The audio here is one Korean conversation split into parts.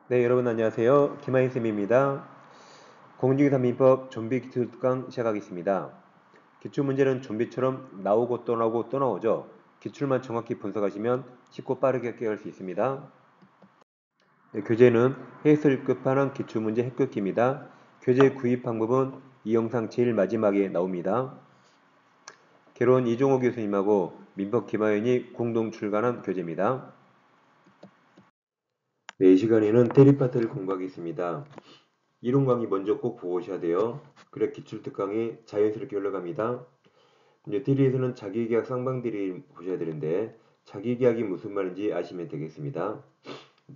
네, 여러분 안녕하세요. 김하인쌤입니다. 공중기사 민법 좀비 기출 특강 시작하겠습니다. 기출문제는 좀비처럼 나오고 또 나오고 또 나오죠. 기출만 정확히 분석하시면 쉽고 빠르게 깨달을 수 있습니다. 네, 교재는 해설 끝판왕 기출문제 핵극기입니다. 교재 구입 방법은 이 영상 제일 마지막에 나옵니다. 개론 이종호 교수님하고 민법 김하연이 공동 출간한 교재입니다. 네, 이 시간에는 대립파트를 공부하겠습니다. 이론 강의 먼저 꼭 보고 오셔야 돼요. 그래 기출 특강이 자연스럽게 올라갑니다. 이제 대리에서는 자기계약 쌍방대리 보셔야 되는데 자기계약이 무슨 말인지 아시면 되겠습니다.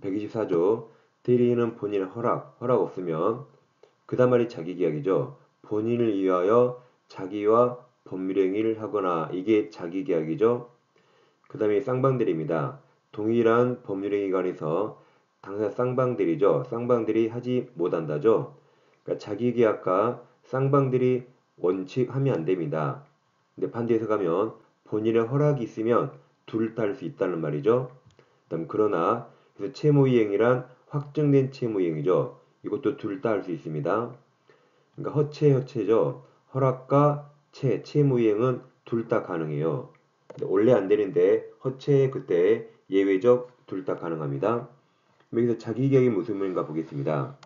124조 대리인은 본인의 허락 없으면 그 다음 말이 자기계약이죠. 본인을 위하여 자기와 법률행위를 하거나 이게 자기계약이죠. 그 다음에 쌍방대리입니다. 동일한 법률행위 간에서 당사 쌍방대리죠. 쌍방대리 하지 못한다죠. 그러니까 자기계약과 쌍방대리 원칙 하면 안 됩니다. 근데 반대해서 가면 본인의 허락이 있으면 둘 다 할 수 있다는 말이죠. 그다음 그러나 그래서 채무이행이란 확정된 채무이행이죠. 이것도 둘 다 할 수 있습니다. 그러니까 허채죠. 허락과 채무이행은 둘 다 가능해요. 원래 안 되는데 허채 그때 예외적 둘 다 가능합니다. 여기서 자기계약이 무슨 말인가 보겠습니다.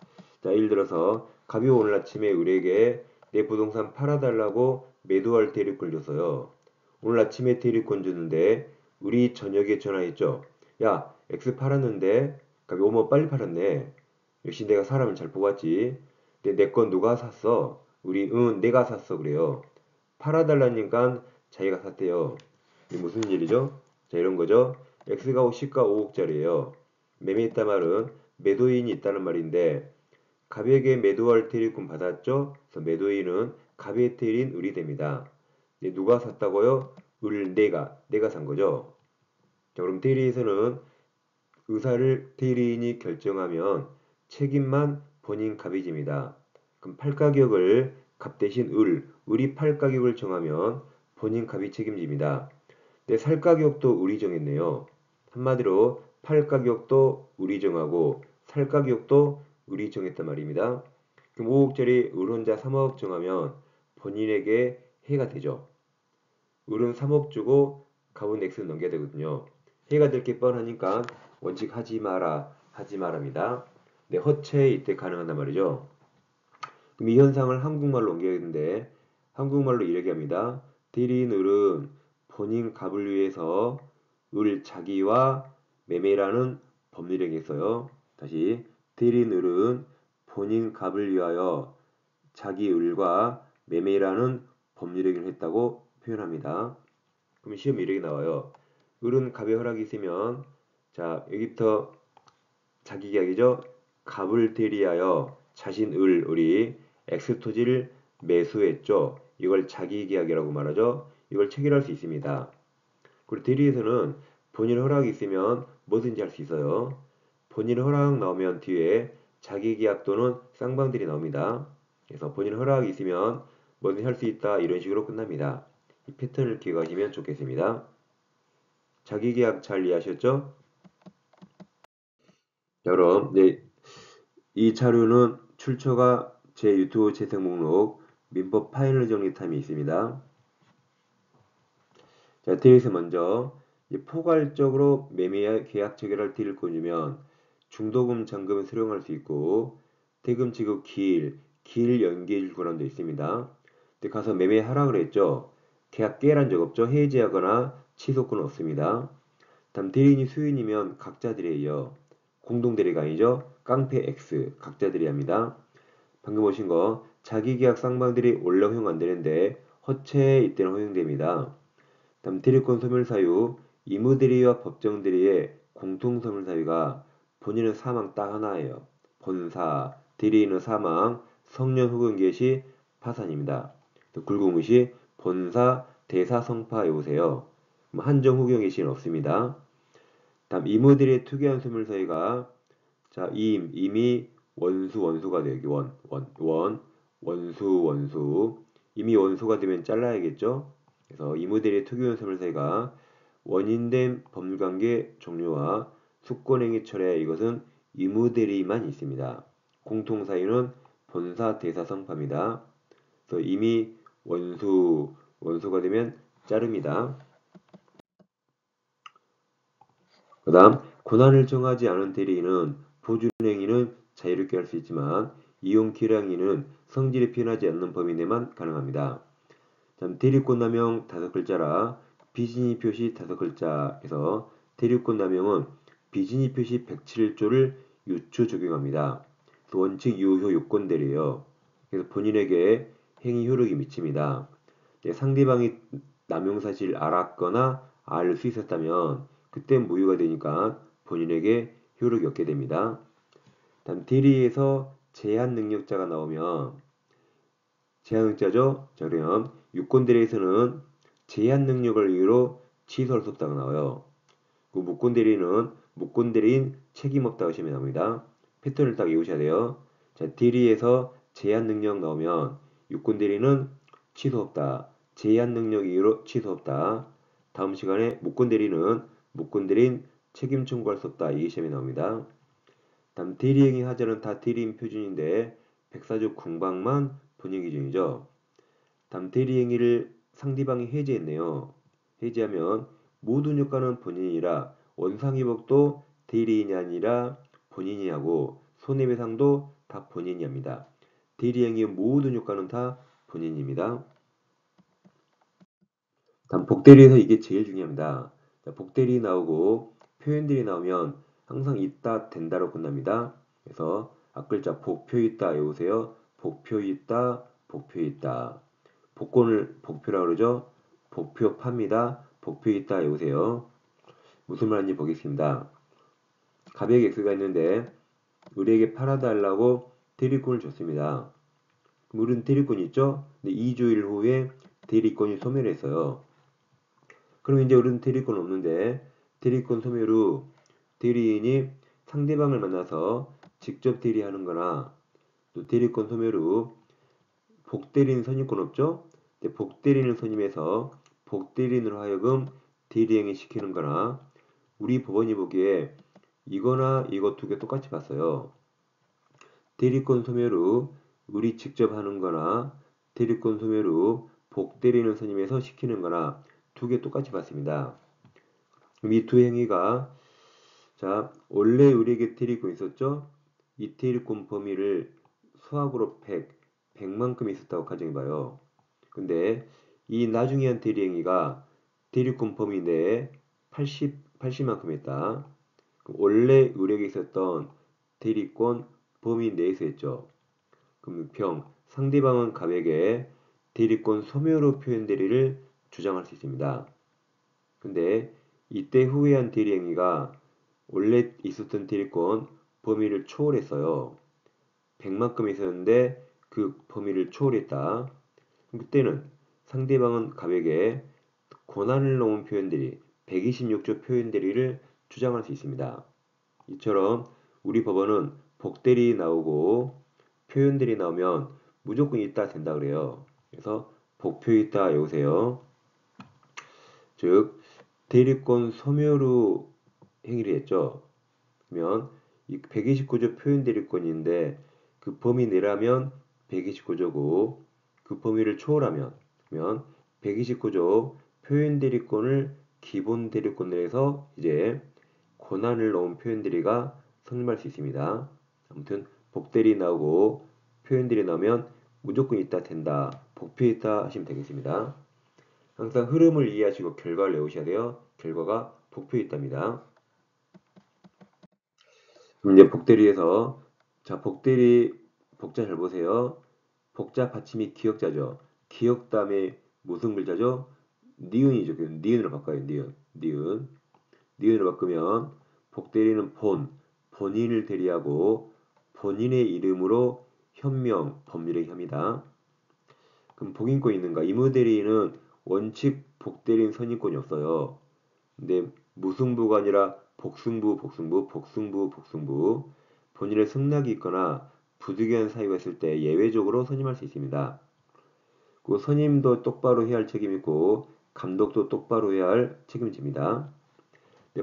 자, 예를 들어서 갑이 오늘 아침에 우리에게 내 부동산 팔아달라고 매도할 대리권 줬어요. 오늘 아침에 대리권 줬는데 우리 저녁에 전화했죠. 야, X 팔았는데 갑이 오면 빨리 팔았네. 역시 내가 사람을 잘 뽑았지. 근데 내 건 누가 샀어? 내가 샀어 그래요. 팔아달라니까 자기가 샀대요. 이게 무슨 일이죠? 자, 이런 거죠. X가 시가 5억짜리예요. 매매했단 말은 매도인이 있다는 말인데 갑에게 매도할 대리권 받았죠? 그래서 매도인은 갑의 대리인 을이 됩니다. 이제 누가 샀다고요? 내가 산 거죠. 자, 그럼 대리에서는 의사를 대리인이 결정하면 책임만 본인 갑이 집니다. 그럼 팔 가격을 갑 대신 을이 팔 가격을 정하면 본인 갑이 책임집니다. 근데 살 가격도 을이 정했네요. 한마디로 팔 가격도 을이 정하고 살 가격도 을이 정했단 말입니다. 그럼 5억짜리 을 혼자 3억 정하면 본인에게 해가 되죠. 을은 3억 주고 갑은 X를 넘겨야 되거든요. 해가 될 게 뻔하니까 원칙 하지 마랍니다. 네, 허체 이때 가능한단 말이죠. 그럼 이 현상을 한국말로 옮겨야되는데 한국말로 이렇게 합니다. 대리인 을은 본인 갑을 위해서 을 자기와 매매라는 법률행위 했어요. 다시 대리인 을은 본인 갑을 위하여 자기 을과 매매라는 법률행위를 했다고 표현합니다. 그럼 시험에 이렇게 나와요. 을은 갑의 허락이 있으면 자 여기부터 자기 계약이죠. 갑을 대리하여 자신 을이 X 토지를 매수했죠. 이걸 자기 계약이라고 말하죠. 이걸 체결할 수 있습니다. 그리고 대리에서는 본인 허락이 있으면 뭐든지 할 수 있어요. 본인 허락 나오면 뒤에 자기 계약 또는 쌍방들이 나옵니다. 그래서 본인 허락이 있으면 뭐든지 할 수 있다 이런 식으로 끝납니다. 이 패턴을 기억하시면 좋겠습니다. 자기 계약 잘 이해하셨죠? 자, 그럼 네, 이 자료는 출처가 제 유튜브 재생 목록 민법 파일을 정리탐이 있습니다. 자, 뒤에서 먼저 포괄적으로 매매 계약 체결할 딜을 주면 중도금 잔금을 수령할 수 있고 대금 지급 길 연기일 권한도 있습니다. 근데 가서 매매하라 그랬죠. 계약 깨란 적 없죠. 해지하거나 취소권은 없습니다. 다음 대리인이 수인이면 각자들이에요. 공동대리가 아니죠. 깡패 X 각자들이 합니다. 방금 보신 거 자기계약 쌍방들이 원래 허용 안 되는데 허체 이때는 허용됩니다. 다음 대리권 소멸 사유 이무대리와 법정대리의 공통 소멸 사유가 본인은 사망 딱 하나예요. 본사 대리인은 사망 성년 혹은 계시 파산입니다. 굴궁무시 본사 대사 성파 여보세요. 한정 후경 계시는 없습니다. 다음 이무들의 특이한 소멸 사유가 자 임이 원수가 돼요. 여기 원수 이미 원수가 되면 잘라야겠죠. 그래서 이무들의 특이한 소멸 사유가 원인된 법률관계 종료와 숙권행위 철회 이것은 의무대리인만 있습니다. 공통사유는 본사, 대사, 성파입니다. 그래서 이미 원수가 되면 자릅니다. 그 다음 권한을 정하지 않은 대리인은 보존행위는 자유롭게 할 수 있지만 이용 기량행위는 성질이 표현하지 않는 범위 내만 가능합니다. 다음 대리권 남용 5글자라 비진의 표시 5글자에서 대리권 남용은 비진의 표시 107조를 유추 적용합니다. 원칙 유효 요건대로예요. 그래서 본인에게 행위 효력이 미칩니다. 상대방이 남용 사실을 알았거나 알 수 있었다면 그때 무효가 되니까 본인에게 효력이 없게 됩니다. 다음 대리에서 제한 능력자가 나오면 제한 능력자죠. 자 그러면 유권 대리에서는 제한 능력을 이유로 취소할 수 없다고 나와요. 그 무권 대리는 무권 대리인 책임 없다고 시험에 나옵니다. 패턴을 딱 외우셔야 돼요. 자 대리에서 제한 능력 나오면 유권 대리는 취소 없다. 제한 능력 이유로 취소 없다. 다음 시간에 무권 대리는 무권 대리인 책임 청구할 수 없다. 이게 시험에 나옵니다. 다음 대리행위 하자는 다 대리인 표준인데 백사조 궁방만 본인 기준이죠. 다음 대리행위를 상대방이 해제했네요. 해제하면 모든 효과는 본인이라 원상회복도 대리인이 아니라 본인이 하고 손해배상도 다 본인이 합니다. 대리행위의 모든 효과는 다 본인입니다. 다음 복대리에서 이게 제일 중요합니다. 자, 복대리 나오고 표현들이 나오면 항상 있다 된다로 끝납니다. 그래서 앞글자 복표 있다 외우세요. 복표 있다 복표 있다. 복권을 복표라고 그러죠. 복표 팝니다. 복표 있다 외우세요. 무슨 말인지 보겠습니다. 가백에 X가 있는데 우리에게 팔아달라고 대리권을 줬습니다. 그럼 우리는 대리권 있죠? 근데 2주일 후에 대리권이 소멸했어요. 그럼 이제 우리는 대리권 없는데 대리권 소멸 후 대리인이 상대방을 만나서 직접 대리하는 거나 또 대리권 소멸 후 복대리인 선임권 없죠? 복대리인을 선임해서 복대리인으로 하여금 대리행위 시키는 거나 우리 법원이 보기에 이거나 이거 두 개 똑같이 봤어요. 대리권 소멸 후 우리 직접 하는 거나 대리권 소멸 후 복대리인을 선임해서 시키는 거나 두 개 똑같이 봤습니다. 그럼 이 두 행위가 자 원래 우리에게 대리권 있었죠? 이 대리권 범위를 수학으로 100만큼 있었다고 가정해봐요. 근데 이 나중에 한 대리행위가 대리권 범위 내에 80만큼 했다. 원래 우리에게 있었던 대리권 범위 내에서 했죠. 그럼 평 상대방은 갑에게 대리권 소멸로 표현 대리를 주장할 수 있습니다. 근데 이때 후회한 대리행위가 원래 있었던 대리권 범위를 초월했어요. 100만큼 있었는데 그 범위를 초월했다. 그때는 상대방은 갑에게 권한을 놓은 표현들이 126조 표현대리를 주장할 수 있습니다. 이처럼 우리 법원은 복대리 나오고 표현들이 나오면 무조건 있다 된다 그래요. 그래서 복표 있다 외우세요. 즉 대리권 소멸 후 행위를 했죠. 그러면 이 129조 표현대리권인데 그 범위 내라면 129조고 그 범위를 초월하면 그러면 129조 표현대리권을 기본대리권 내에서 이제 권한을 넣은 표현대리가 성립할 수 있습니다. 아무튼 복대리 나오고 표현들이 나오면 무조건 있다 된다 복표 있다 하시면 되겠습니다. 항상 흐름을 이해하시고 결과를 외우셔야 돼요. 결과가 복표 있답니다. 그럼 이제 복대리에서 자 복대리 복자 잘 보세요. 복자 받침이 기역자죠. 기역 다음에 무슨 글자죠? 니은이죠. 그래서 니은으로 바꿔요. 니은으로 바꾸면 복대리는 본인을 대리하고 본인의 이름으로 현명, 법률의 혐이다. 그럼 복인권 있는가? 이무대리인은 원칙 복대리인 선임권이 없어요. 근데 무승부가 아니라 복승부 본인의 승낙이 있거나 부득이한 사유가 있을 때 예외적으로 선임할 수 있습니다. 그 선임도 똑바로 해야 할 책임이 있고 감독도 똑바로 해야 할 책임집니다.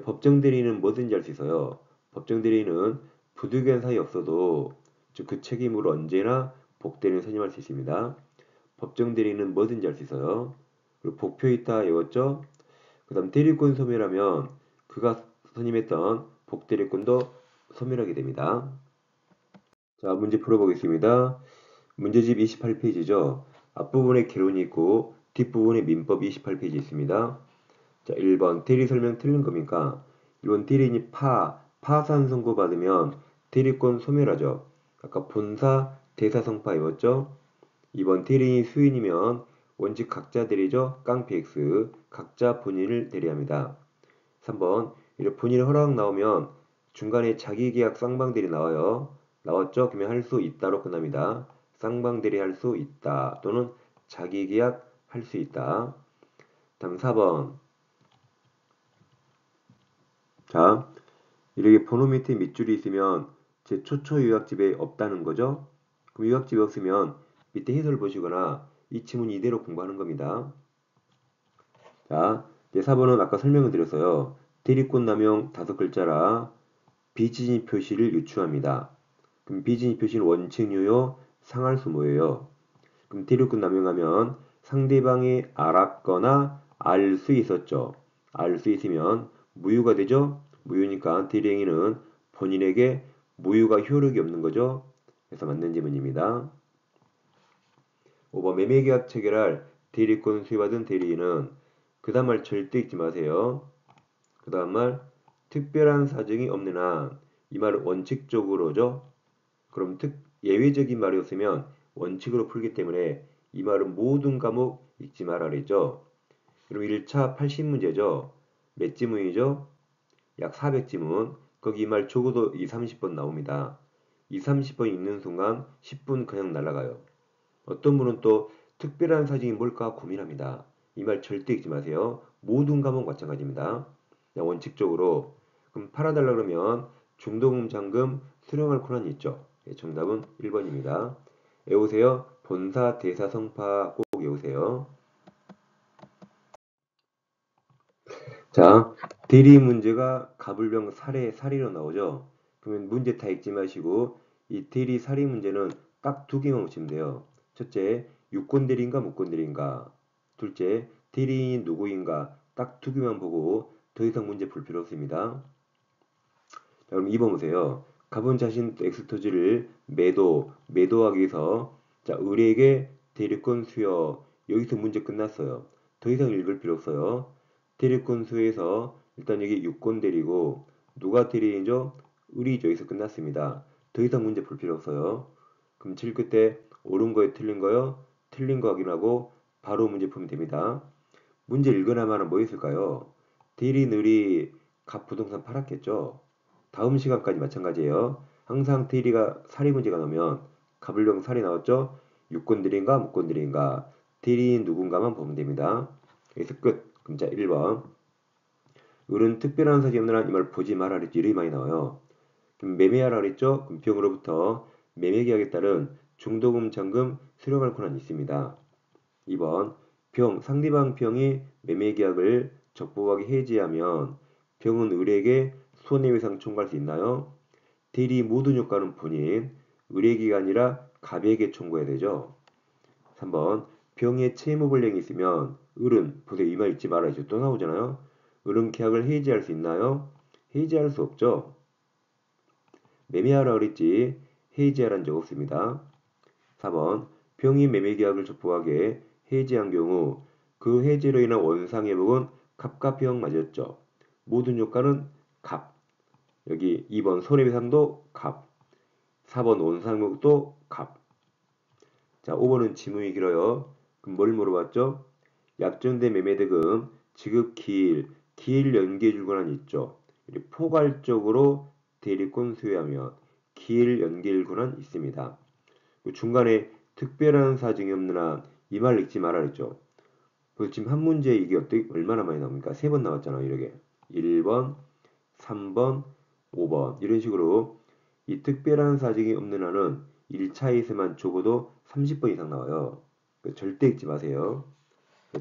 법정 대리는 뭐든지 할 수 있어요. 법정 대리는 부득이한 사이 없어도 즉 그 책임으로 언제나 복대리는 선임할 수 있습니다. 법정 대리는 뭐든지 할 수 있어요. 그리고 복표 있다 외웠죠? 그 다음 대리권 소멸하면 그가 선임했던 복대리권도 소멸하게 됩니다. 자, 문제 풀어보겠습니다. 문제집 28페이지죠. 앞부분에 개론이 있고 뒷부분에 민법 28페이지 있습니다. 자, 1번 대리 설명 틀린 겁니까? 1번 대리인이 파산 선고 받으면 대리권 소멸하죠. 아까 본사 대사성파 외웠죠? 2번 대리인이 수인이면 원칙 각자 대리죠. 깡 PX 각자 본인을 대리합니다. 3번 이렇게 본인의 허락 나오면 중간에 자기계약 쌍방대리 나와요. 나왔죠? 그러면 할 수 있다로 끝납니다. 쌍방대리 할 수 있다 또는 자기계약 할 수 있다. 다음 4번 자 이렇게 번호 밑에 밑줄이 있으면 제 초초 요약집에 없다는 거죠. 그럼 요약집에 없으면 밑에 해설 보시거나 이 지문 이대로 공부하는 겁니다. 자, 이제 4번은 아까 설명을 드렸어요. 대리권 남용 5글자라 비진입 표시를 유추합니다. 그럼 비진입 표시는 원칙 유효 상할수 뭐예요? 그럼 대리권 남용하면 상대방이 알았거나 알 수 있었죠. 알 수 있으면 무효가 되죠. 무효니까 대리행위는 본인에게 무효가 효력이 없는 거죠. 그래서 맞는 질문입니다. 5번 매매계약 체결할 대리권 수여받은 대리인은 그 다음 말 절대 읽지 마세요. 그 다음 말 특별한 사정이 없는 한 이 말은 원칙적으로죠. 그럼 예외적인 말이었으면 원칙으로 풀기 때문에 이 말은 모든 과목 읽지 말아 그랬죠. 그럼 1차 80문제죠. 몇 지문이죠? 약 400지문. 거기 이 말 적어도 2, 30번 나옵니다. 2, 30번 읽는 순간 10분 그냥 날아가요. 어떤 분은 또 특별한 사정이 뭘까 고민합니다. 이 말 절대 읽지 마세요. 모든 과목 마찬가지입니다. 그냥 원칙적으로 그럼 팔아달라 그러면 중도금 잔금 수령할 권한이 있죠. 예, 정답은 1번입니다. 외우세요. 본사 대사 성파 꼭 외우세요. 자, 대리 문제가 가불병 사리로 나오죠. 그러면 문제 다 읽지 마시고 이 대리 사리 문제는 딱 두 개만 보시면 돼요. 첫째, 유권 대리인가 무권 대리인가. 둘째, 대리인이 누구인가. 딱 두 개만 보고 더 이상 문제 볼 필요 없습니다. 자, 그럼 2번 보세요. 가분 자신 엑스토지를 매도하기 위해서 자, 을에게 대리권 수여. 여기서 문제 끝났어요. 더 이상 읽을 필요 없어요. 대리권 수여에서 일단 여기 유권 대리고 누가 대리인이죠? 을이죠. 여기서 끝났습니다. 더 이상 문제 볼 필요 없어요. 그럼 질 끝에 옳은 거에 틀린 거요? 틀린 거 확인하고 바로 문제 풀면 됩니다. 문제 읽으나마는 뭐 있을까요? 대리인 을이 각 부동산 팔았겠죠? 다음 시간까지 마찬가지예요. 항상 대리가 사리 문제가 나오면 가불령 사리 나왔죠? 유권들인가 무권들인가 대리인 누군가만 보면 됩니다. 여기서 끝. 그럼 자 1번 을은 특별한 사정이 없는 한 이 말 보지 말아 그랬죠. 이름이 많이 나와요. 그럼 매매하라 그랬죠? 그럼 병으로부터 매매계약에 따른 중도금 잔금 수령할 권한이 있습니다. 2번 상대방 병이 매매계약을 적법하게 해지하면 병은 을에게 손해배상 청구할 수 있나요? 대리 모든 효과는 본인, 을에게가 아니라 갑에게 청구해야 되죠. 3번 병에 채무불이행이 있으면 을은 보세요. 이 말 잊지 말아야죠. 또 나오잖아요. 을은 계약을 해지할 수 있나요? 해지할 수 없죠. 매매하라 그랬지 해지하라는 적 없습니다. 4번 병이 매매계약을 적법하게 해지한 경우 그 해지로 인한 원상회복은 갑갑형 맞았죠. 모든 효과는 갑. 여기 2번 손해배상도 갑. 4번 원상회복도 갑. 자, 5번은 지문이 길어요. 그럼 뭘 물어봤죠? 약정된 매매대금 지급 기일 연기해줄 권한이 있죠. 포괄적으로 대리권 수여하면 기일 연기해줄 권한 있습니다. 중간에 특별한 사정이 없는 한 이 말 읽지 말아 그랬죠. 지금 한 문제에 이게 얼마나 많이 나옵니까? 3번 나왔잖아요. 이렇게 1번, 3번, 5번 이런 식으로 이 특별한 사정이 없는 한은 1차에서만 적어도 30번 이상 나와요. 절대 읽지 마세요.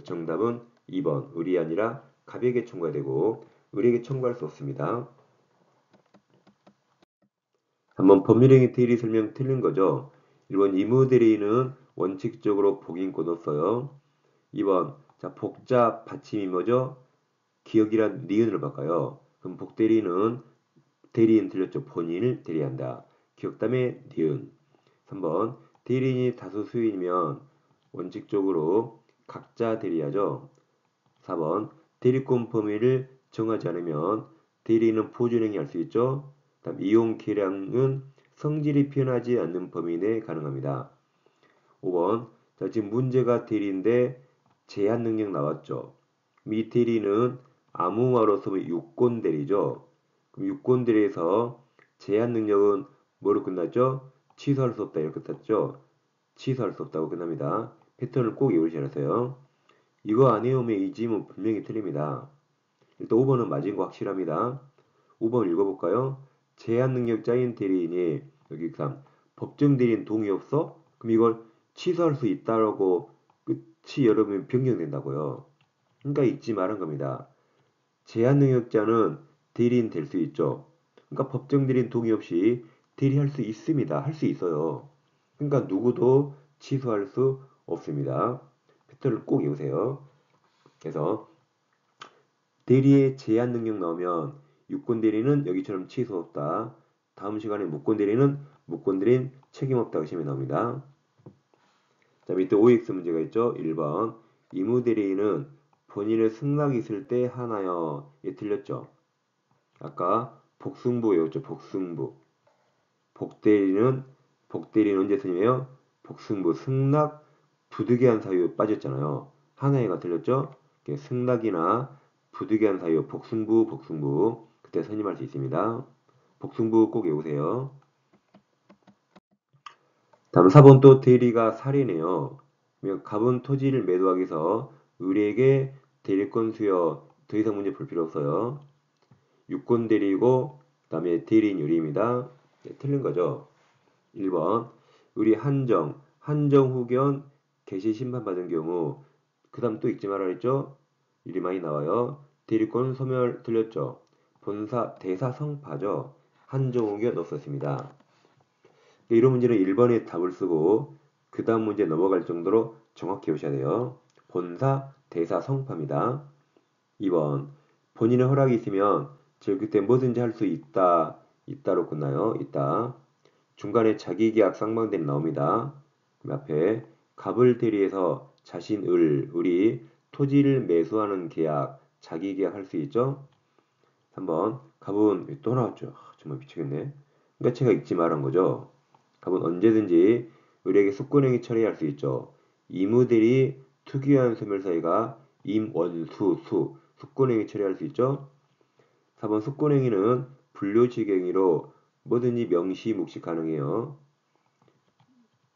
정답은 2번 을이 아니라 갑에게 청구해야 되고 을에게 청구할 수 없습니다. 한번 법률행위 대리 설명 틀린 거죠. 1번 이무대리인은 원칙적으로 복인권을 써요. 2번 자 복자 받침이 뭐죠? 기억이란 니은으로 바꿔요. 그럼 복대리는 대리인 틀렸죠. 본인을 대리한다. 기억 다음에 니은. 3번 대리인이 다수 수인이면 원칙적으로 각자 대리하죠. 4번 대리권 범위를 정하지 않으면 대리인은 보존행위 할 수 있죠. 다음 이용 계량은 성질이 변하지 않는 범위 내에 가능합니다. 5번 자 지금 문제가 대리인데 제한 능력 나왔죠. 미 대리는 아무 말 없으면 유권 대리죠. 그럼 유권 대리에서 제한 능력은 뭐로 끝났죠? 취소할 수 없다 이렇게 끝났죠. 취소할 수 없다고 끝납니다. 패턴을 꼭 외우셔야 하세요. 이거 안 외우면 이 지문 분명히 틀립니다. 일단 5번은 맞은 거 확실합니다. 5번 읽어볼까요? 제한 능력자인 대리인이 여기 3 법정 대리인 동의 없어? 그럼 이걸 취소할 수 있다라고 끝이 여러분 변경된다고요. 그러니까 잊지 말은 겁니다. 제한 능력자는 대리인 될 수 있죠. 그러니까 법정 대리인 동의 없이 대리할 수 있습니다. 할 수 있어요. 그러니까 누구도 취소할 수 없습니다. 패턴을 꼭 외우세요. 그래서 대리의 제한 능력 나오면 유권 대리는 여기처럼 취소 없다. 다음 시간에 무권 대리는 무권 대리인 책임 없다고 시험에 나옵니다. 자, 밑에 OX 문제가 있죠. 1번 이무 대리인은 본인의 승낙이 있을 때 하나요. 예, 틀렸죠. 아까 복승부 외웠죠. 복승부. 복대리는 언제 쓰냐면 복승부 승낙 부득이한 사유 빠졌잖아요. 하나에가 틀렸죠. 승낙이나 부득이한 사유 복승부 그때 선임할 수 있습니다. 복승부 꼭 외우세요. 다음 4번 또 대리가 살인해요. 갑은 토지를 매도하기 위해서 의리에게 대리권 수여 더 이상 문제 볼 필요 없어요. 유권 대리고 그다음에 대리인 유리입니다. 네, 틀린 거죠. 1번 의리 한정 후견 개시 심판받은 경우 그 다음 또 읽지 말아 했죠. 일이 많이 나와요. 대리권 소멸 틀렸죠. 본사 대사 성파죠. 한정 후견 없었습니다. 이런 문제는 1번에 답을 쓰고 그 다음 문제 넘어갈 정도로 정확히 오셔야 돼요. 본사 대사 성파입니다. 2번 본인의 허락이 있으면 즉 그때 뭐든지 할 수 있다로 끝나요. 있다. 중간에 자기계약 쌍방대리 나옵니다. 그 앞에 갑을 대리해서 을이 토지를 매수하는 계약 자기계약 할 수 있죠. 3번 갑은 또 나왔죠. 정말 미치겠네. 그러니까 제가 읽지 말한 거죠. 갑은 언제든지 을에게 숙권행위 처리할 수 있죠. 이무들이 특유한 소멸사이가 임원수 숙권행위 처리할 수 있죠. 4번 숙권행위는 불료지경위로 뭐든지 명시묵시 가능해요.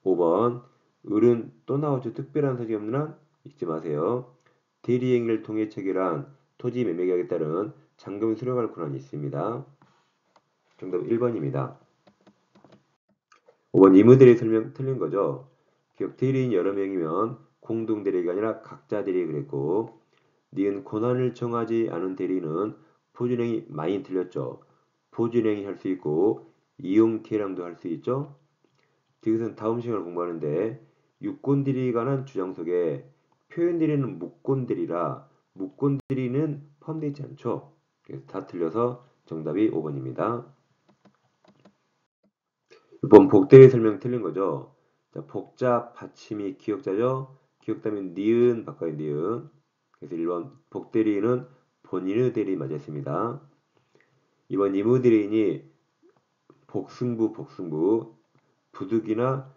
5번 을은 또 나오죠. 특별한 사정이 없는 한 잊지 마세요. 대리행위를 통해 체결한 토지 매매계약에 따른 잔금 수령할 권한이 있습니다. 정답 1번입니다. 5번 이무대리 설명 틀린 거죠. 기업 대리인 여러 명이면 공동 대리가 아니라 각자 대리 그랬고 니은 권한을 정하지 않은 대리는 보존행위 많이 틀렸죠. 보존행위 할 수 있고 이용 계량도 할 수 있죠. 이것은 다음 시간을 공부하는데 유권대리에 관한 주장 속에 표현대리는 무권대리라 무권대리는 포함되어 있지 않죠. 그래서 다 틀려서 정답이 5번입니다. 6번 복대리 설명 틀린 거죠. 자, 복자 받침이 기억자죠. 기억자면 니은 바꿔요. 니은. 그래서 1번 복대리는 본인의 대리 맞았습니다. 2번 이무대리인이 복승부 부득이나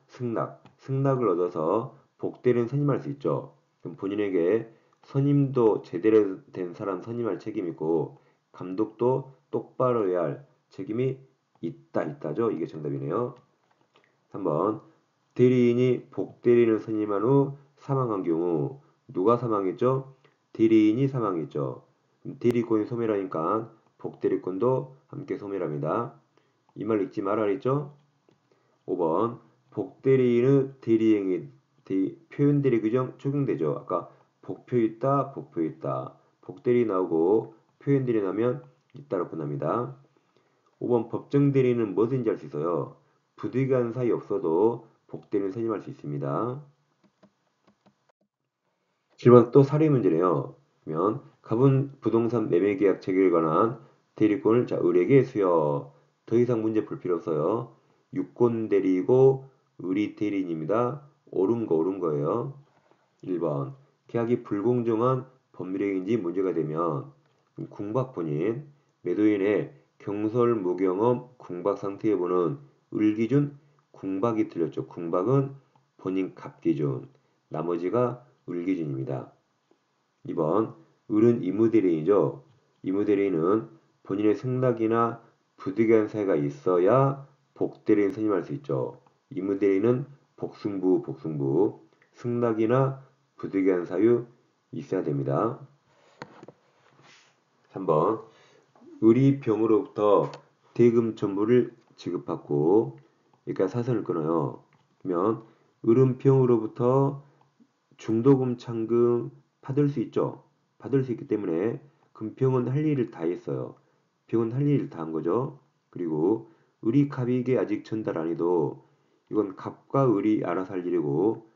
승낙을 얻어서 복대리는 선임할 수 있죠. 그럼 본인에게 선임도 제대로 된 사람 선임할 책임이 있고 감독도 똑바로 해야 할 책임이 있다죠. 이게 정답이네요. 3번 대리인이 복대리인을 선임한 후 사망한 경우 누가 사망했죠? 대리인이 사망했죠. 대리권이 소멸하니까 복대리권도 함께 소멸합니다. 이 말 잊지 말아 그랬죠? 5번 복대리인의 대리행위 표현대리 규정 적용되죠. 아까 복표 있다 복대리 나오고 표현대리 나면 있다로 끝납니다. 5번 법정 대리인은 뭐든지 할 수 있어요. 부득이한 사유 없어도 복대리인 선임할 수 있습니다. 7번 또 사례 문제네요. 그러면 갑은 부동산 매매 계약 체결에 관한 대리권을 자 을에게 수여. 더 이상 문제 볼 필요 없어요. 유권 대리이고 을이 대리인입니다. 옳은 거예요. 1번 계약이 불공정한 법률행위인지 문제가 되면 궁박 본인 매도인의 경솔 무경험 궁박 상태 여부는 을 기준 궁박이 틀렸죠. 궁박은 본인 갑 기준 나머지가 을 기준입니다. 2번 을은 이무대리인이죠. 이무대리인은 본인의 승낙이나 부득이한 사유가 있어야 복대리인 선임할 수 있죠. 이무대리인은 복승부 승낙이나 부득이한 사유 있어야 됩니다. 3번 을이 병으로부터 대금 전부를 지급받고 그러니까 사선을 끊어요. 그러면 을은 병으로부터 중도금 창금 받을 수 있죠. 받을 수 있기 때문에 금평은 할 일을 다 했어요. 병은 할 일을 다 한 거죠. 그리고 을이 갑에게 아직 전달 안 해도 이건 갑과 을이 알아서 할 일이고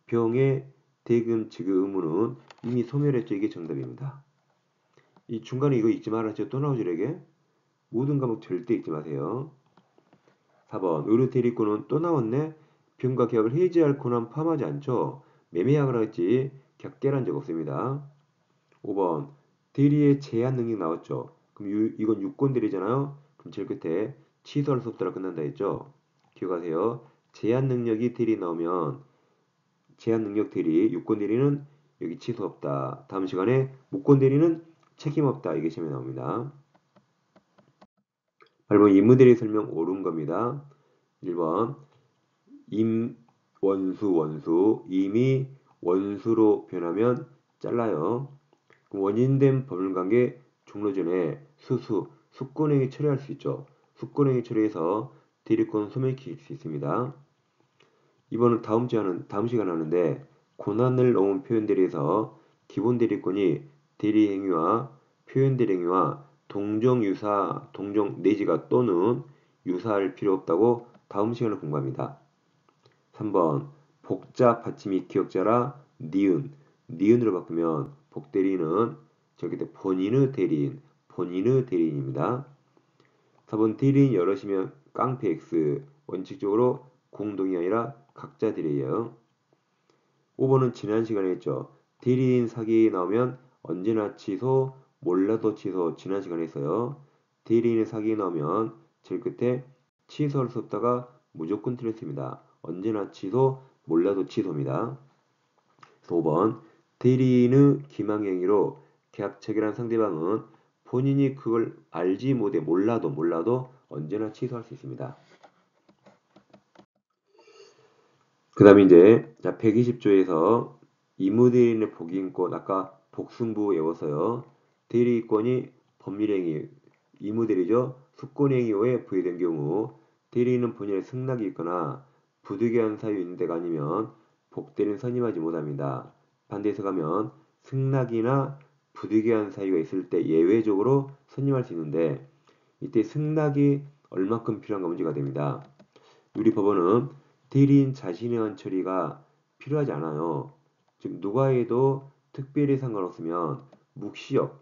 병의 대금 지급 의무는 이미 소멸했죠. 이게 정답입니다. 이 중간에 이거 잊지 말았죠. 또 나오죠. 이게 모든 과목 절대 잊지 마세요. 4번 의료 대리권은 또 나왔네. 병과 계약을 해지할 권한 포함하지 않죠. 매매약을 했지 계약계란 적 없습니다. 5번 대리의 제한 능력 나왔죠. 그럼 이건 유권 대리잖아요. 그럼 제일 끝에 취소할 수 없다라 끝난다 했죠. 기억하세요. 제한 능력이 대리 나오면 제한 능력 대리, 유권 대리는 여기 취소 없다. 다음 시간에 무권 대리는 책임 없다. 이게 시험에 나옵니다. 8번 임무대리 설명 옳은 겁니다. 1번 원수 임이 원수로 변하면 잘라요. 원인된 법률관계 종료 전에 숙권행위 처리할 수 있죠. 숙권행위 처리해서 대리권 소멸시킬 수 있습니다. 이번은 다음 시간에 하는데 고난을 넘은 표현 대리에서 기본 대리권이 대리 행위와 표현 대리 행위와 동정 내지가 또는 유사할 필요 없다고 다음 시간에 공부합니다. 3번 복자 받침이 기억자라 니은으로 바꾸면 복대리는 저기 본인의 대리인입니다. 4번 대리인 여럿이면 깡패 X 원칙적으로 공동이 아니라 각자 대리예요. 5번은 지난 시간에 했죠. 대리인 사기 나오면 언제나 취소, 몰라도 취소 지난 시간에 했어요. 대리인의 사기 나오면 제일 끝에 취소할 수 없다가 무조건 틀렸습니다. 언제나 취소, 몰라도 취소입니다. 5번 대리인의 기망행위로 계약 체결한 상대방은 본인이 그걸 알지 못해 몰라도 언제나 취소할 수 있습니다. 그 다음에 이제 120조에서 이무대리인의 복위인권 아까 복승부 외워서요. 대리권이 법률행위 이무대리죠. 숙권행위에 부여된 경우 대리인은 본인의 승낙이 있거나 부득이한 사유 있는 데가 아니면 복대리는 선임하지 못합니다. 반대해서 가면 승낙이나 부득이한 사유가 있을 때 예외적으로 선임할 수 있는데 이때 승낙이 얼마큼 필요한가 문제가 됩니다. 우리 법원은 대리인 자신에 의한 처리가 필요하지 않아요. 즉 누가 해도 특별히 상관없으면 묵시적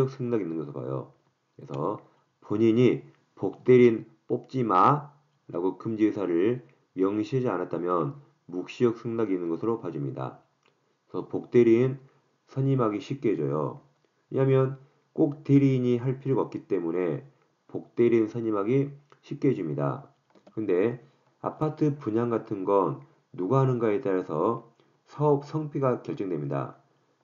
승낙이 있는 것으로 봐요. 그래서 본인이 복대리인 뽑지 마라고 금지 의사를 명시하지 않았다면 묵시적 승낙이 있는 것으로 봐줍니다. 그래서 복대리인 선임하기 쉽게 해줘요. 왜냐하면 꼭 대리인이 할 필요가 없기 때문에 복대리인 선임하기 쉽게 해줍니다. 근데 아파트 분양 같은 건 누가 하는가에 따라서 사업 성비가 결정됩니다.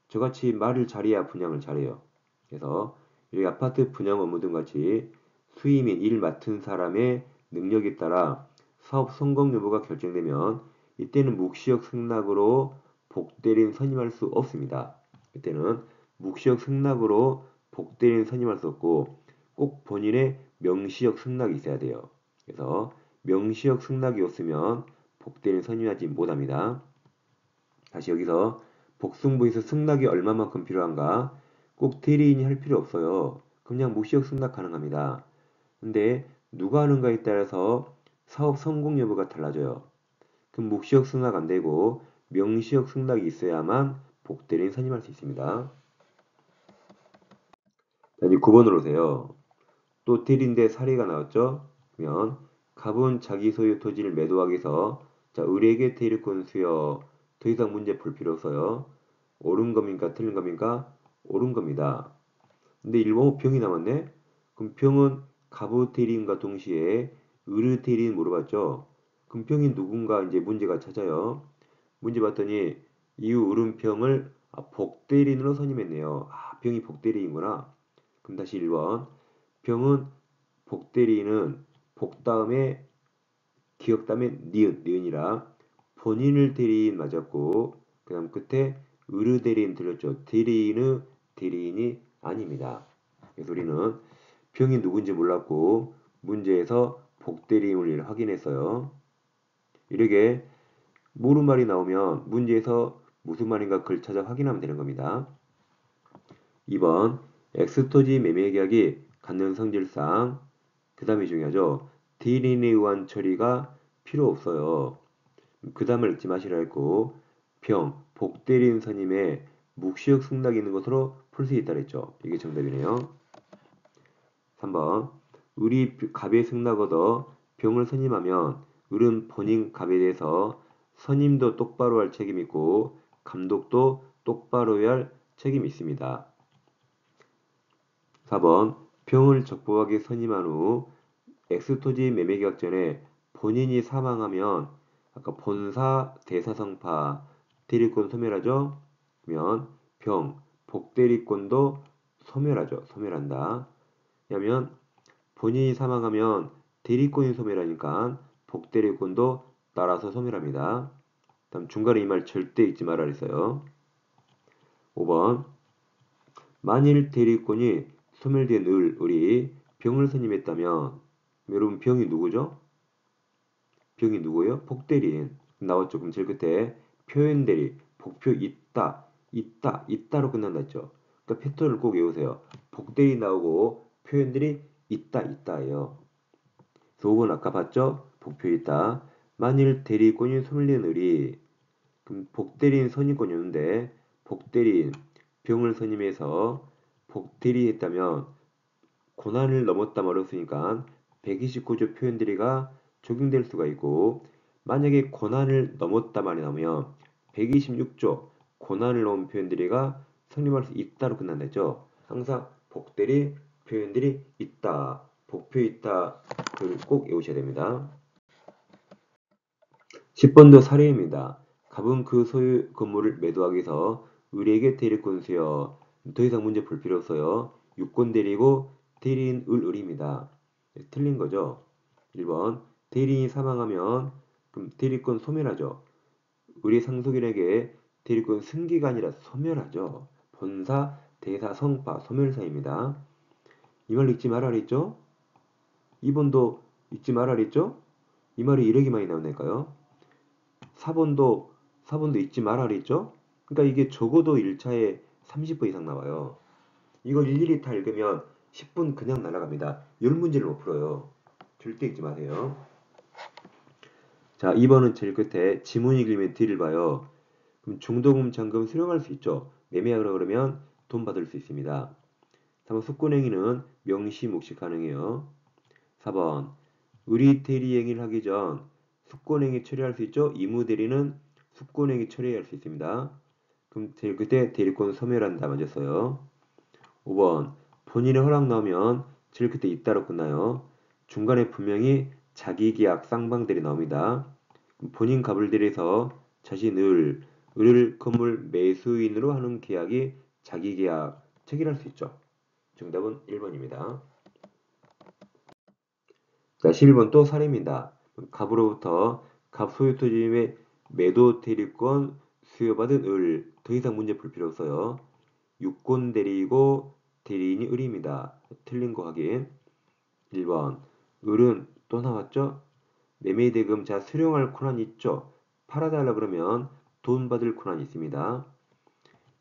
저같이 말을 잘해야 분양을 잘해요. 그래서 이 아파트 분양 업무 등 같이 수임인 일 맡은 사람의 능력에 따라 사업 성공 여부가 결정되면 이때는 묵시적 승낙으로 복대리인 선임할 수 없습니다. 이때는 묵시적 승낙으로 복대리인 선임할 수 없고 꼭 본인의 명시적 승낙이 있어야 돼요. 그래서 명시적 승낙이 없으면 복대리인 선임하지 못합니다. 다시 여기서 복승부에서 승낙이 얼마만큼 필요한가? 꼭 대리인이 할 필요 없어요. 그냥 묵시적 승낙 가능합니다. 근데 누가 하는가에 따라서 사업 성공 여부가 달라져요. 그럼 묵시적 승낙 안 되고 명시적 승낙이 있어야만 복대리인 선임할 수 있습니다. 자, 이제 9번으로 오세요. 또 대리인데 사례가 나왔죠? 그러면 갑은 자기 소유 토지를 매도하기 위해서 자, 을에게 대리권 수여 더 이상 문제 볼 필요 없어요. 옳은 겁니까? 틀린 겁니까? 옳은 겁니다. 근데 1번 병이 남았네? 그럼 병은 갑의 대리인과 동시에 을의 대리인 물어봤죠? 그럼 병이 누군가 이제 문제가 찾아요. 문제 봤더니 이후 을은 병을 복대리인으로 선임했네요. 아, 병이 복대리인구나. 그럼 다시 1번. 병은 복대리인은 복 다음에 기억 다음에 니은이라 본인을 대리인 맞았고 그 다음 끝에 을의 대리인 들렸죠. 대리인의 대리인이 아닙니다. 그래서 우리는 병이 누군지 몰랐고 문제에서 복대리인을 확인했어요. 이렇게 모르말이 나오면 문제에서 무슨 말인가 그걸 찾아 확인하면 되는 겁니다. 2번 엑스토지 매매계약이 갖는 성질상 그 다음이 중요하죠. 대리인에 의한 처리가 필요 없어요. 그 다음을 읽지 마시라 했고 병, 복대리인 선임에 묵시적 승낙이 있는 것으로 풀 수 있다 그랬죠. 이게 정답이네요. 3번 을이 갑의 승낙 얻어 병을 선임하면 을은 본인 갑에 대해서 선임도 똑바로 할 책임이 있고 감독도 똑바로 해야 할 책임이 있습니다. 4번 병을 적법하게 선임한 후 엑스토지 매매계약 전에 본인이 사망하면 아까 본사 대사성파 대리권 소멸하죠? 그러면 병 복대리권도 소멸하죠. 소멸한다. 왜냐하면 본인이 사망하면 대리권이 소멸하니까 복대리권도 따라서 소멸합니다. 다음 중간에 이 말 절대 잊지 말아 그랬어요. 5번 만일 대리권이 소멸된 을이 병을 선임했다면 여러분 병이 누구죠? 병이 누구예요? 복대리인 나왔죠. 그럼 제일 끝에 표현대리 복표 있다로 끝난다 했죠. 그러니까 패턴을 꼭 외우세요. 복대리 나오고 표현들이 있다예요. 5번 아까 봤죠? 복표 있다. 만일 대리권이 소멸된 을이 그럼 복대리인 선임권이 없는데 복대리인 병을 선임해서 복대리했다면 고난을 넘었다 말했으니까 129조 표현들이가 적용될 수가 있고 만약에 고난을 넘었다 말이 나오면 126조 고난을 넘은 표현들이가 성립할 수 있다로 끝난다 했죠. 항상 복대리 표현들이 있다. 복표 있다. 그걸 꼭 외우셔야 됩니다. 10번도 사례입니다. 갑은 그 소유 건물을 매도하기 위해서 을에게 대리권 수여 더 이상 문제 볼 필요 없어요. 유권 대리고 대리인 을입니다. 틀린 거죠. 1번 대리인이 사망하면 그럼 대리권 소멸하죠. 을이 상속인에게 대리권 승기가 아니라 소멸하죠. 본사, 대사, 성파, 소멸사입니다. 이 말 잊지 말아 그랬죠? 2번도 잊지 말아 그랬죠? 이 말이 이렇게 많이 나오니까요. 4번도 잊지 말아 그랬죠? 그러니까 이게 적어도 1차에 30번 이상 나와요. 이걸 일일이 다 읽으면 10분 그냥 날아갑니다. 10문제를 못 풀어요. 절대 읽지 마세요. 자, 2번은 제일 끝에 지문 읽으면 뒤를 봐요. 그럼 중도금 잔금 수령할 수 있죠. 매매하라 그러면 돈 받을 수 있습니다. 3번 숙권행위는 명시 묵시 가능해요. 4번 의리 대리 행위를 하기 전 숙권행위 처리할 수 있죠. 이무대리는 숙권행위 처리할 수 있습니다. 그럼 제일 끝에 대리권 소멸한다 맞았어요. 5번 본인의 허락 나오면 제일 끝에 있다로 끝나요. 중간에 분명히 자기계약 쌍방들이 나옵니다. 본인 갑을 들여서 자신을 건물 매수인으로 하는 계약이 자기계약 체결할 수 있죠. 정답은 1번입니다. 자, 11번 또 사례입니다. 갑으로부터 갑 소유 토지의 매도 대리권 수여받은 을. 더 이상 문제 볼 필요 없어요. 유권 대리이고 대리인이 을입니다. 틀린 거 확인. 1번 을은 또 나왔죠? 매매대금 자 수령할 권한이 있죠. 팔아달라 그러면 돈 받을 권한이 있습니다.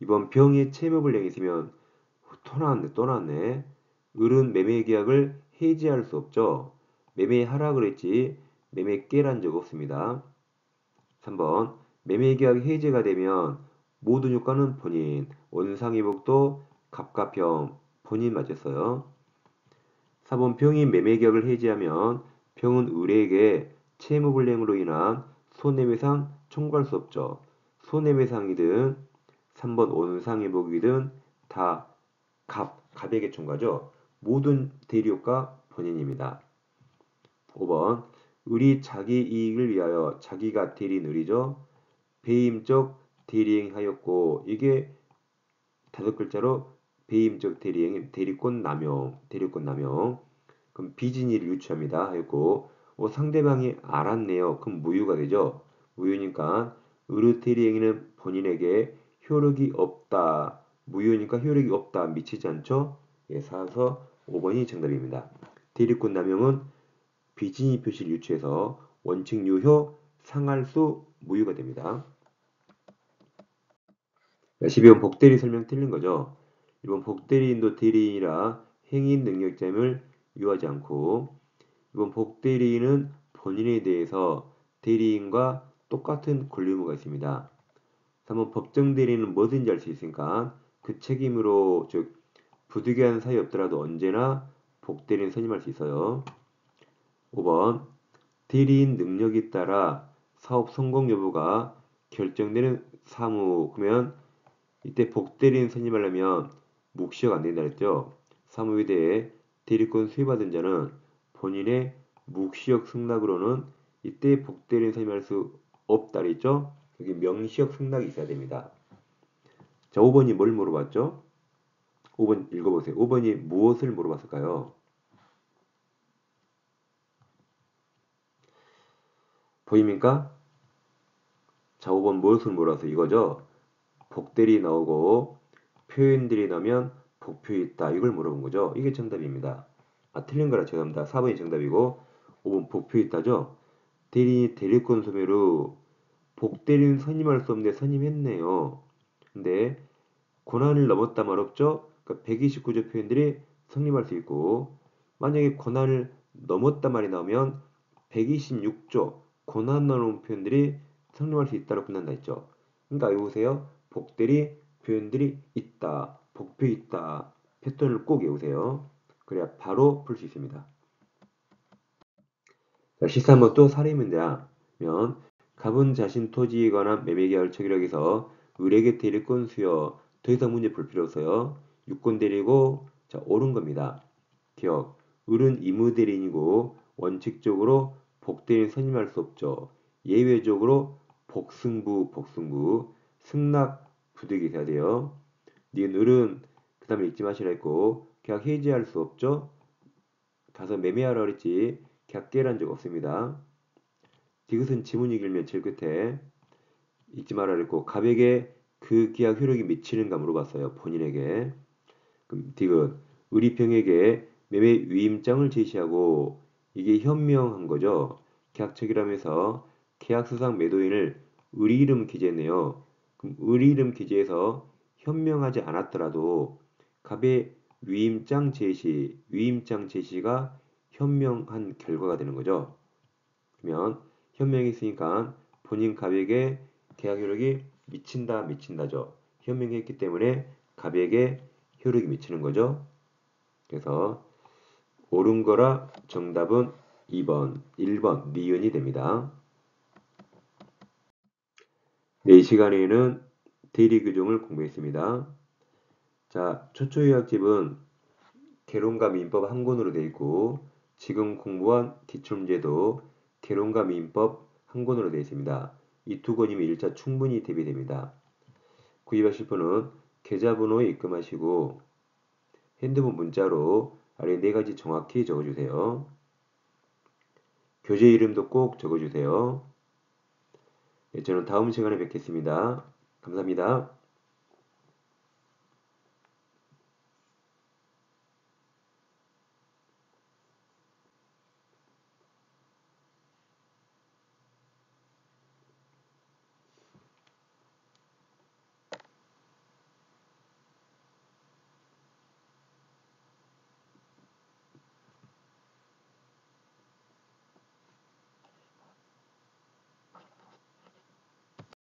이번 병에 채무불량이 있으면 또 나왔네. 을은 매매계약을 해지할 수 없죠. 매매하라 그랬지 매매 깨란 적 없습니다. 3번 매매계약이 해지가 되면 모든 효과는 본인, 원상회복도 갑갑병, 본인 맞았어요. 4번 병인 매매계약을 해지하면 병은 의뢰에게 채무불이행으로 인한 손해배상 청구할 수 없죠. 손해배상이든 3번 원상회복이든 다 갑에게 청구하죠. 모든 대리효과 본인입니다. 5번 의리 자기 이익을 위하여 자기가 대리인 의리죠. 배임적 대리행하였고 이게 다섯 글자로 배임적 대리행 대리권 남용 그럼 비진이를 유추합니다 하였고 상대방이 알았네요. 그럼 무효가 되죠. 무효니까 의료 대리행위는 본인에게 효력이 없다. 무효니까 효력이 없다. 미치지 않죠. 예, 사서 5번이 정답입니다. 대리권 남용은 비진이 표시를 유추해서 원칙 유효 상할수 무효가 됩니다. 12번 복대리 설명 틀린 거죠. 1번 복대리인도 대리인이라 행인 능력자임을 유하지 않고 2번 복대리인은 본인에 대해서 대리인과 똑같은 권리 의무가 있습니다. 3번 법정 대리인은 뭐든지 할 수 있으니까 그 책임으로 즉 부득이한 사이 없더라도 언제나 복대리인 선임할 수 있어요. 5번 대리인 능력에 따라 사업 성공 여부가 결정되는 사무 그러면 이때 복대리인 선임하려면 묵시력 안 된다 했죠. 사무에 대해 대리권 수혜받은 자는 본인의 묵시력 승낙으로는 이때 복대리인 선임할 수 없다 했죠. 여기 명시력 승낙이 있어야 됩니다. 자, 5번이 뭘 물어봤죠? 5번 읽어보세요. 5번이 무엇을 물어봤을까요? 보입니까? 자, 5번 무엇을 물어봤어요? 이거죠? 복들이 나오고 표현들이 나오면 복표 있다. 이걸 물어본 거죠. 이게 정답입니다. 틀린 거라 죄송합니다. 4번이 정답이고 5번 복표 있다죠. 대리인이 대리권 소멸후 복대리는 선임할 수 없는데 선임했네요. 근데 권한을 넘었다 말 없죠. 그러니까 129조 표현들이 성립할 수 있고 만약에 권한을 넘었다 말이 나오면 126조 권한 넘은 표현들이 성립할 수 있다고 끝난다 했죠. 그러니까 여기 보세요. 복대리 표현들이 있다. 복표 있다. 패턴을 꼭 외우세요. 그래야 바로 풀 수 있습니다. 자, 시사 한번 또 사례문제야. 면 갑은 자신 토지에 관한 매매계약을 체결하기위해서 을에게 대리권 수여 더 이상 문제 볼 필요 없어요. 유권 대리고 자 옳은 겁니다. 기억 을은 의무대리인이고 원칙적으로 복대리인 선임할 수 없죠. 예외적으로 복승부 승낙 부득이 돼야 돼요. 니은 을은 그 다음에 잊지 마시라 했고 계약 해지할 수 없죠. 가서 매매하라 그랬지 계약 깨란 적 없습니다. 디귿은 지문이 길면 제일 끝에 잊지 말아 그랬고 갑에게 그 계약 효력이 미치는가 물어봤어요. 본인에게. 그럼 디귿 을이평에게 매매 위임장을 제시하고 이게 현명한 거죠. 계약 체결하면서 계약서상 매도인을 을이 이름 기재했네요. 그럼 을이 이름 기재해서 현명하지 않았더라도 갑의 위임장 제시가 현명한 결과가 되는 거죠. 그러면 현명했으니까 본인 갑에게 계약 효력이 미친다죠. 현명했기 때문에 갑에게 효력이 미치는 거죠. 그래서 옳은 거라 정답은 2번, 1번 니은이 됩니다. 네, 이 시간에는 대리규정을 공부했습니다. 자, 초초유학집은 개론과 민법 한 권으로 되어 있고 지금 공부한 기출문제도 개론과 민법 한 권으로 되어 있습니다. 이 두 권이면 1차 충분히 대비됩니다. 구입하실 분은 계좌번호에 입금하시고 핸드폰 문자로 아래 네 가지 정확히 적어주세요. 교재 이름도 꼭 적어주세요. 저는 다음 시간에 뵙겠습니다. 감사합니다.